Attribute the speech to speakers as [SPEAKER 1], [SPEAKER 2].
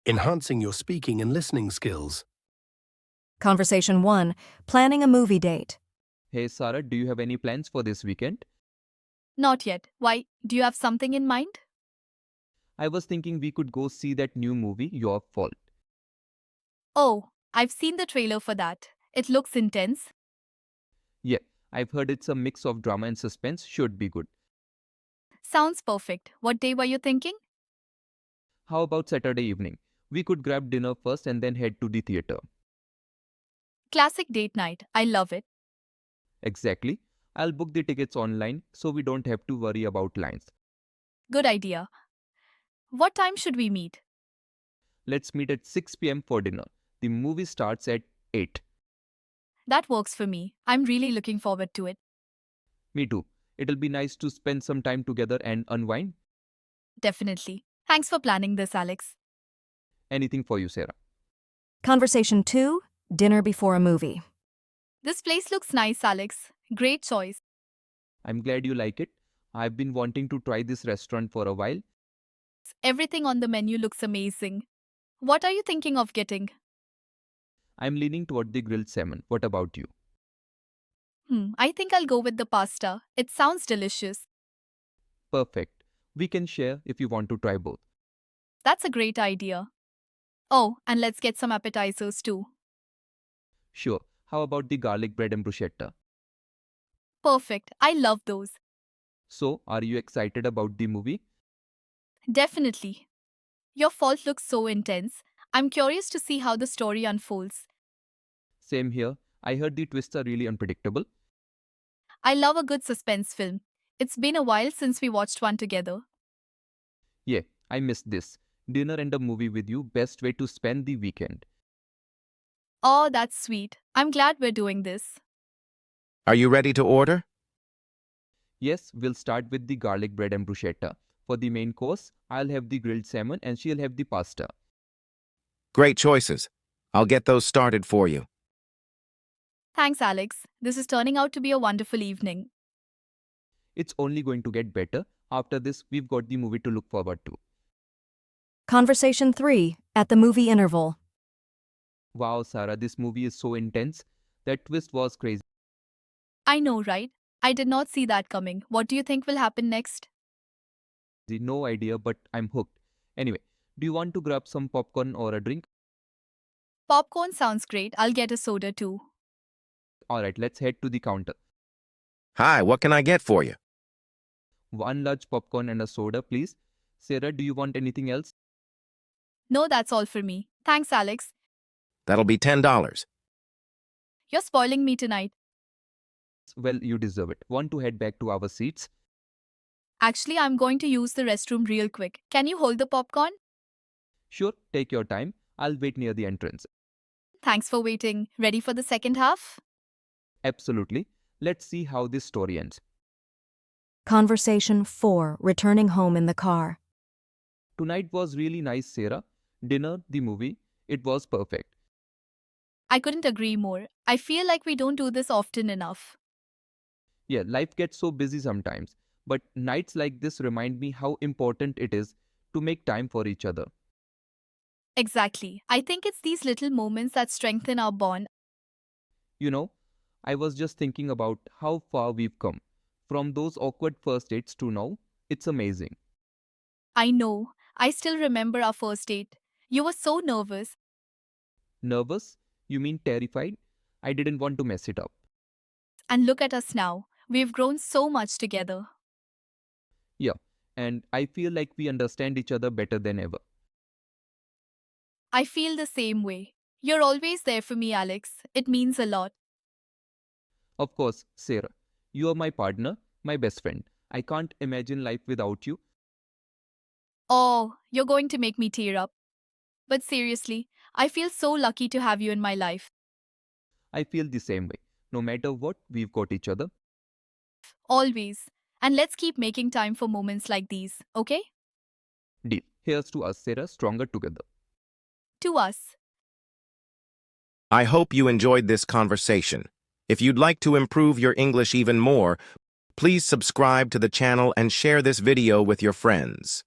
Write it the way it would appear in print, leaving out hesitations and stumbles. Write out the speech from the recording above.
[SPEAKER 1] enhancing your speaking and listening skills.
[SPEAKER 2] Conversation 1. Planning a movie date.
[SPEAKER 3] Hey Sarah, do you have any plans for this weekend?
[SPEAKER 4] Not yet. Why? Do you have something in mind?
[SPEAKER 3] I was thinking we could go see that new movie, Your Fault.
[SPEAKER 4] Oh, I've seen the trailer for that. It looks intense.
[SPEAKER 3] Yeah, I've heard it's a mix of drama and suspense, should be good.
[SPEAKER 4] Sounds perfect. What day were you thinking?
[SPEAKER 3] How about Saturday evening? We could grab dinner first and then head to the theater.
[SPEAKER 4] Classic date night. I love it.
[SPEAKER 3] Exactly. I'll book the tickets online so we don't have to worry about lines.
[SPEAKER 4] Good idea. What time should we meet?
[SPEAKER 3] Let's meet at 6 p.m. for dinner. The movie starts at 8.
[SPEAKER 4] That works for me. I'm really looking forward to it.
[SPEAKER 3] Me too. It'll be nice to spend some time together and unwind.
[SPEAKER 4] Definitely. Thanks for planning this, Alex.
[SPEAKER 3] Anything for you, Sarah.
[SPEAKER 2] Conversation 2. Dinner before a movie.
[SPEAKER 4] This place looks nice, Alex. Great choice.
[SPEAKER 3] I'm glad you like it. I've been wanting to try this restaurant for a while.
[SPEAKER 4] Everything on the menu looks amazing. What are you thinking of getting?
[SPEAKER 3] I'm leaning toward the grilled salmon. What about you?
[SPEAKER 4] I think I'll go with the pasta. It sounds delicious.
[SPEAKER 3] Perfect. We can share if you want to try both.
[SPEAKER 4] That's a great idea. Oh, and let's get some appetizers too.
[SPEAKER 3] Sure. How about the garlic bread and bruschetta?
[SPEAKER 4] Perfect. I love those.
[SPEAKER 3] So, are you excited about the movie?
[SPEAKER 4] Definitely. Your fault looks so intense. I'm curious to see how the story unfolds.
[SPEAKER 3] Same here. I heard the twists are really unpredictable.
[SPEAKER 4] I love a good suspense film. It's been a while since we watched one together.
[SPEAKER 3] Yeah, I missed this. Dinner and a movie with you, best way to spend the weekend.
[SPEAKER 4] Oh, that's sweet. I'm glad we're doing this.
[SPEAKER 5] Are you ready to order?
[SPEAKER 3] Yes, we'll start with the garlic bread and bruschetta. For the main course, I'll have the grilled salmon and she'll have the pasta.
[SPEAKER 5] Great choices. I'll get those started for you.
[SPEAKER 4] Thanks, Alex. This is turning out to be a wonderful evening.
[SPEAKER 3] It's only going to get better. After this, we've got the movie to look forward to.
[SPEAKER 2] Conversation 3. At the movie interval.
[SPEAKER 3] Wow, Sarah, this movie is so intense. That twist was crazy.
[SPEAKER 4] I know, right? I did not see that coming. What do you think will happen next?
[SPEAKER 3] No idea, but I'm hooked. Anyway, do you want to grab some popcorn or a drink?
[SPEAKER 4] Popcorn sounds great. I'll get a soda too.
[SPEAKER 3] Alright, let's head to the counter.
[SPEAKER 5] Hi, what can I get for you?
[SPEAKER 3] One large popcorn and a soda, please. Sarah, do you want anything else?
[SPEAKER 4] No, that's all for me. Thanks, Alex.
[SPEAKER 5] That'll be $10.
[SPEAKER 4] You're spoiling me tonight.
[SPEAKER 3] Well, you deserve it. Want to head back to our seats?
[SPEAKER 4] Actually, I'm going to use the restroom real quick. Can you hold the popcorn?
[SPEAKER 3] Sure, take your time. I'll wait near the entrance.
[SPEAKER 4] Thanks for waiting. Ready for the second half?
[SPEAKER 3] Absolutely. Let's see how this story ends.
[SPEAKER 2] Conversation 4. Returning home in the car.
[SPEAKER 3] Tonight was really nice, Sarah. Dinner, the movie, it was perfect.
[SPEAKER 4] I couldn't agree more. I feel like we don't do this often enough.
[SPEAKER 3] Yeah, life gets so busy sometimes, but nights like this remind me how important it is to make time for each other.
[SPEAKER 4] Exactly. I think it's these little moments that strengthen our bond.
[SPEAKER 3] You know, I was just thinking about how far we've come. From those awkward first dates to now, it's amazing.
[SPEAKER 4] I know. I still remember our first date. You were so nervous.
[SPEAKER 3] Nervous? You mean terrified? I didn't want to mess it up.
[SPEAKER 4] And look at us now. We've grown so much together.
[SPEAKER 3] Yeah, and I feel like we understand each other better than ever.
[SPEAKER 4] I feel the same way. You're always there for me, Alex. It means a lot.
[SPEAKER 3] Of course, Sarah, you are my partner, my best friend. I can't imagine life without you.
[SPEAKER 4] Oh, you're going to make me tear up. But seriously, I feel so lucky to have you in my life.
[SPEAKER 3] I feel the same way. No matter what, we've got each other.
[SPEAKER 4] Always. And let's keep making time for moments like these, okay?
[SPEAKER 3] Deal. Here's to us, Sarah, stronger together.
[SPEAKER 4] To us.
[SPEAKER 5] I hope you enjoyed this conversation. If you'd like to improve your English even more, please subscribe to the channel and share this video with your friends.